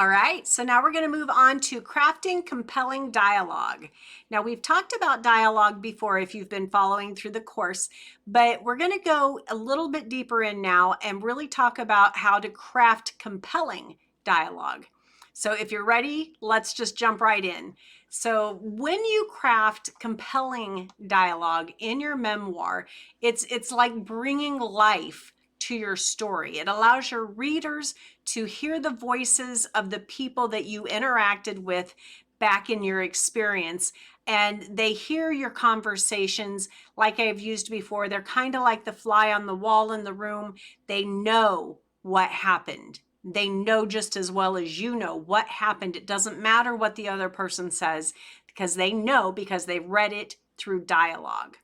All right, so now we're going to move on to crafting compelling dialogue. Now, we've talked about dialogue before if you've been following through the course, but we're going to go a little bit deeper in now and really talk about how to craft compelling dialogue. So if you're ready, let's just jump right in. So when you craft compelling dialogue in your memoir, it's like bringing life to your story. It allows your readers to hear the voices of the people that you interacted with back in your experience. And they hear your conversations like I've used before. They're kind of like the fly on the wall in the room. They know what happened. They know just as well as you know what happened. It doesn't matter what the other person says because they know because they've read it through dialogue.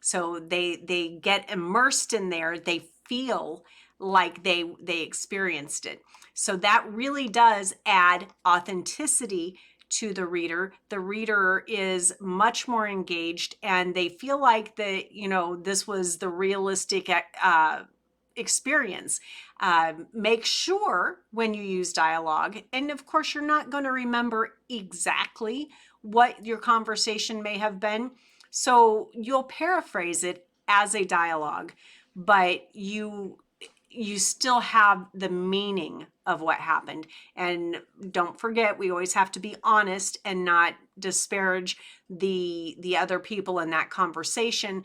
So they get immersed in there. They feel like they experienced it. So that really does add authenticity to the reader. The reader is much more engaged and they feel like this was the realistic experience. Make sure when you use dialogue, and of course you're not going to remember exactly what your conversation may have been, so you'll paraphrase it as a dialogue, but you still have the meaning of what happened. And don't forget, we always have to be honest and not disparage the other people in that conversation.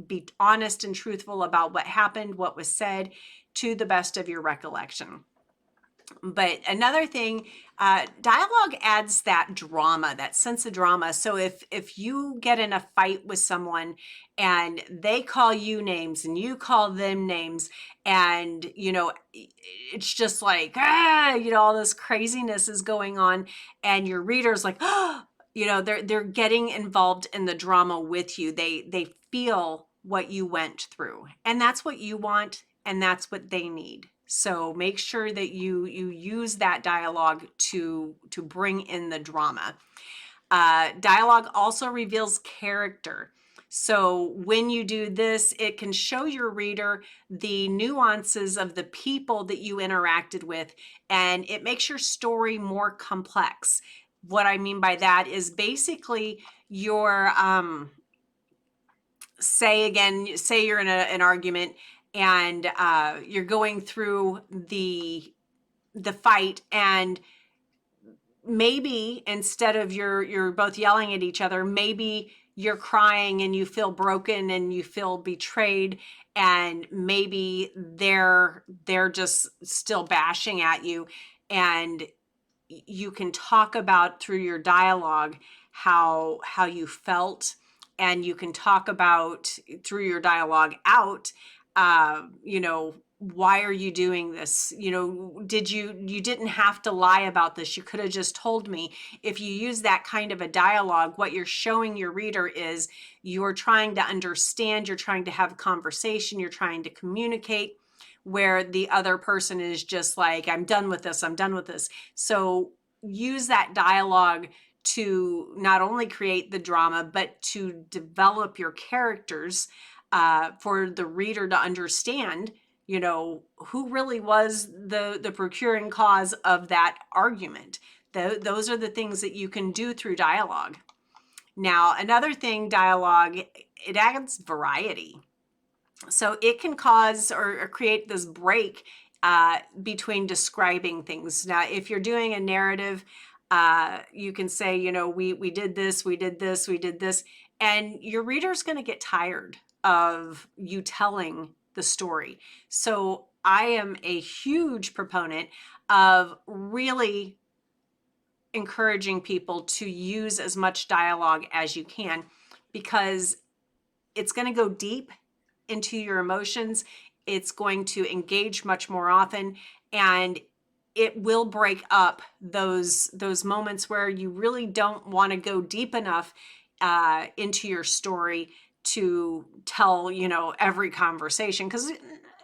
Be honest and truthful about what happened, what was said, to the best of your recollection. But another thing, dialogue adds that drama, that sense of drama. So if you get in a fight with someone and they call you names and you call them names, and it's just like all this craziness is going on, and your reader's like, oh, they're getting involved in the drama with you. They feel what you went through, and that's what you want, and that's what they need. So make sure that you use that dialogue to bring in the drama. Dialogue also reveals character. So when you do this, it can show your reader the nuances of the people that you interacted with, and it makes your story more complex. What I mean by that is basically your say you're in an argument and you're going through the fight, and maybe instead of you're both yelling at each other, maybe you're crying and you feel broken and you feel betrayed, and maybe they're just still bashing at you, and you can talk about through your dialogue how you felt, and you can talk about through your dialogue out why are you doing this? You didn't have to lie about this. You could have just told me. If you use that kind of a dialogue, what you're showing your reader is you're trying to understand, you're trying to have a conversation, you're trying to communicate, where the other person is just like, I'm done with this, I'm done with this. So use that dialogue to not only create the drama, but to develop your characters, for the reader to understand, who really was the procuring cause of that argument. Those are the things that you can do through dialogue. Now, another thing, dialogue, it adds variety. So it can cause or create this break between describing things. Now, if you're doing a narrative, you can say, we did this, we did this, we did this, and your reader's going to get tired of you telling the story. So I am a huge proponent of really encouraging people to use as much dialogue as you can, because it's going to go deep into your emotions. It's going to engage much more often, and it will break up those moments where you really don't want to go deep enough into your story to tell every conversation, because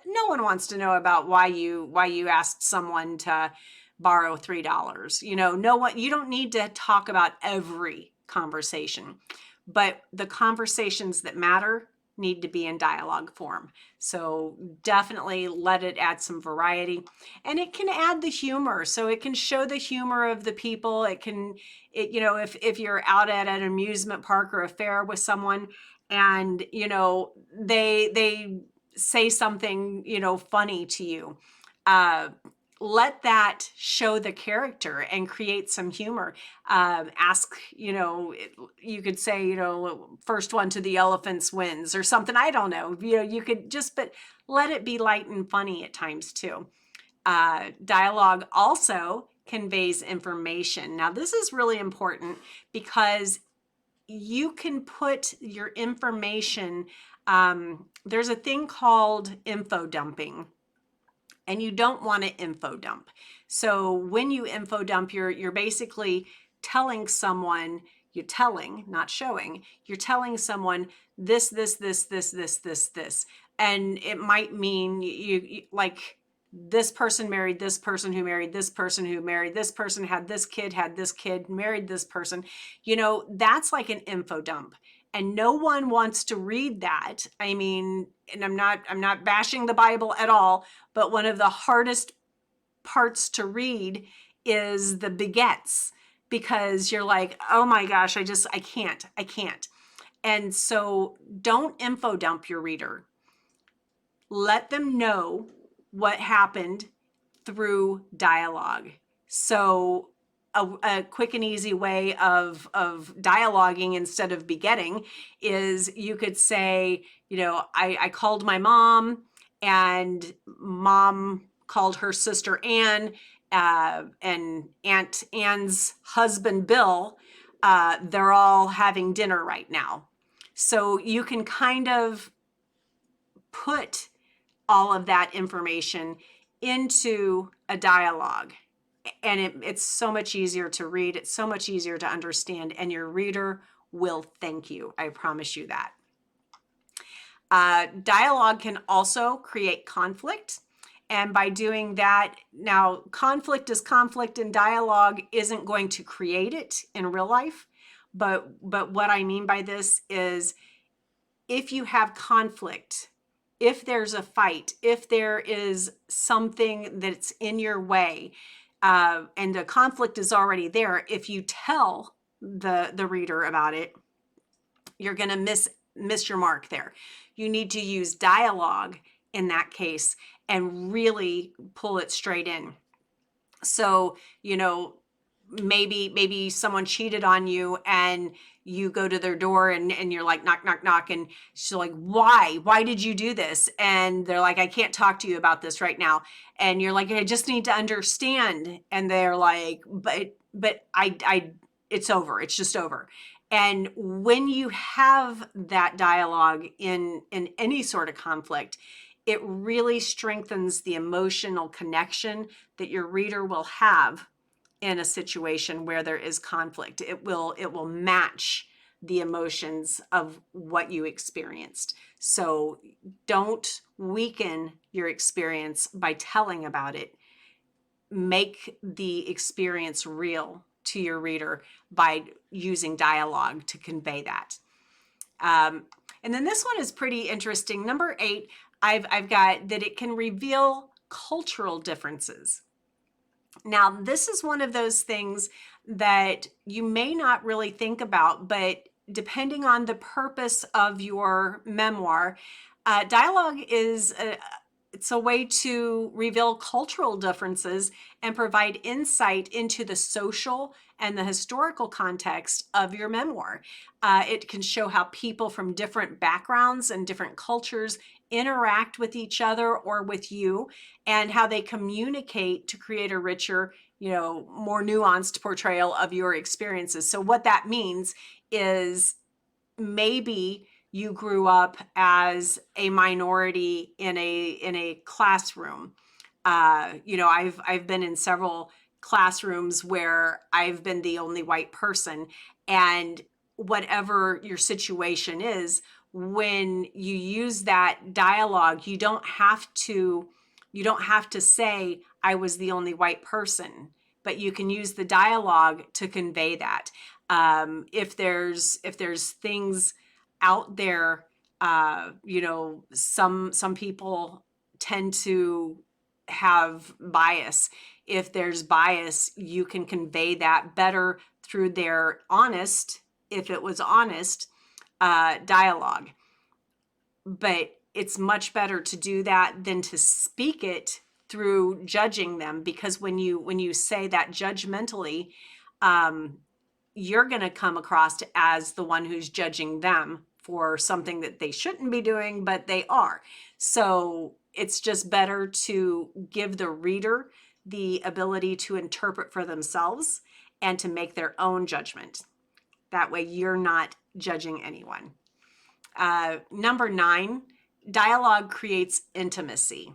no one wants to know about why you asked someone to borrow $3. No one, you don't need to talk about every conversation, but the conversations that matter, need to be in dialogue form. So definitely let it add some variety, and it can add the humor. So it can show the humor of the people. You know, if you're out at an amusement park or a fair with someone, and, you know, they say something, you know, funny to you, let that show the character and create some humor. Ask, you know, you could say, you know, first one to the elephants wins or something. I don't know. You know, you could just, but let it be light and funny at times too. Dialogue also conveys information. Now, this is really important because you can put your information, there's a thing called info dumping, and you don't want to info dump. So when you info dump, you're basically telling someone, you're telling, not showing, you're telling someone this. And it might mean you like, this person married this person who married this person who married this person, had this kid, married this person. You know, that's like an info dump. And no one wants to read that. I mean, and I'm not bashing the Bible at all, but one of the hardest parts to read is the begets, because you're like, oh my gosh, I can't. And so don't info dump your reader. Let them know what happened through dialogue. So a quick and easy way of dialoguing instead of begetting is, you could say, you know, I called my mom, and mom called her sister Ann, and Aunt Ann's husband Bill. They're all having dinner right now. So you can kind of put all of that information into a dialogue, and it's so much easier to read, it's so much easier to understand, and your reader will thank you. I promise you that. Dialogue can also create conflict, and by doing that, now conflict is conflict, and dialogue isn't going to create it in real life, but what I mean by this is, if you have conflict, if there's a fight, if there is something that's in your way, and the conflict is already there, if you tell the reader about it, you're going to miss your mark there. You need to use dialogue in that case and really pull it straight in. So, you know, maybe someone cheated on you, and you go to their door, and you're like, knock, knock, knock. And she's like, why did you do this? And they're like, I can't talk to you about this right now. And you're like, I just need to understand. And they're like, but I it's over. It's just over. And when you have that dialogue in any sort of conflict, it really strengthens the emotional connection that your reader will have in a situation where there is conflict. It will match the emotions of what you experienced. So don't weaken your experience by telling about it. Make the experience real to your reader by using dialogue to convey that. And then this one is pretty interesting. Number 8, I've got that it can reveal cultural differences. Now, this is one of those things that you may not really think about, but depending on the purpose of your memoir, dialogue is it's a way to reveal cultural differences and provide insight into the social and the historical context of your memoir. It can show how people from different backgrounds and different cultures interact with each other or with you, and how they communicate to create a richer, you know, more nuanced portrayal of your experiences. So what that means is, maybe you grew up as a minority in a classroom. You know, I've been in several classrooms where I've been the only white person, and whatever your situation is, when you use that dialogue, you don't have to say I was the only white person, but you can use the dialogue to convey that. If there's things out there You know, some people tend to have bias. If there's bias, you can convey that better through their honest, if it was honest, dialogue. But it's much better to do that than to speak it through judging them, because when you say that judgmentally, um, you're going to come across as the one who's judging them for something that they shouldn't be doing, but they are. So it's just better to give the reader the ability to interpret for themselves and to make their own judgment. That way you're not judging anyone. Number 9, dialogue creates intimacy.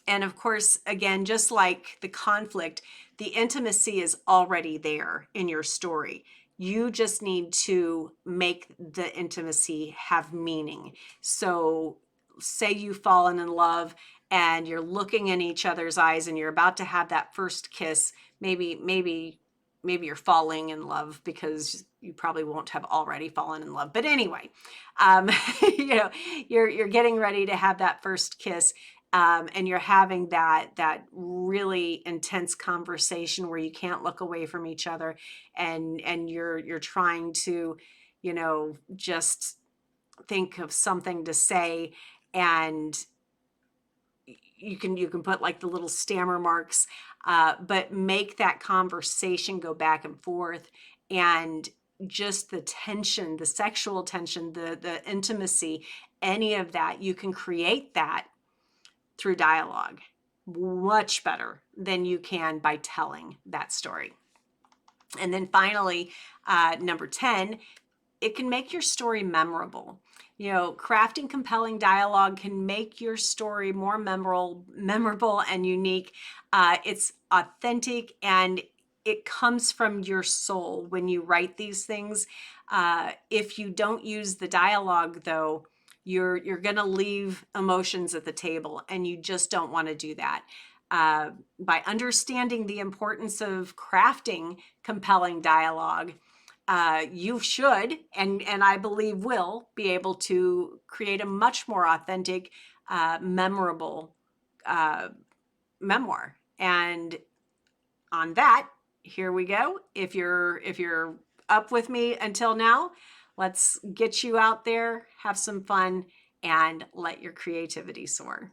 And of course, again, just like the conflict, the intimacy is already there in your story. You just need to make the intimacy have meaning. So, say you've fallen in love and you're looking in each other's eyes and you're about to have that first kiss. Maybe you're falling in love, because you probably won't have already fallen in love. But anyway, you know, you're getting ready to have that first kiss, and you're having that really intense conversation where you can't look away from each other, and you're trying to, you know, just think of something to say, and you can put like the little stammer marks, but make that conversation go back and forth, and just the tension, the sexual tension, the intimacy, any of that, you can create that through dialogue much better than you can by telling that story. And then finally, number 10, it can make your story memorable. You know, crafting compelling dialogue can make your story more memorable and unique. It's authentic, and it comes from your soul when you write these things. If you don't use the dialogue, though, you're going to leave emotions at the table, and you just don't want to do that. By understanding the importance of crafting compelling dialogue, you should, and I believe will, be able to create a much more authentic, memorable memoir. And on that, here we go. If you're up with me until now, let's get you out there, have some fun, and let your creativity soar.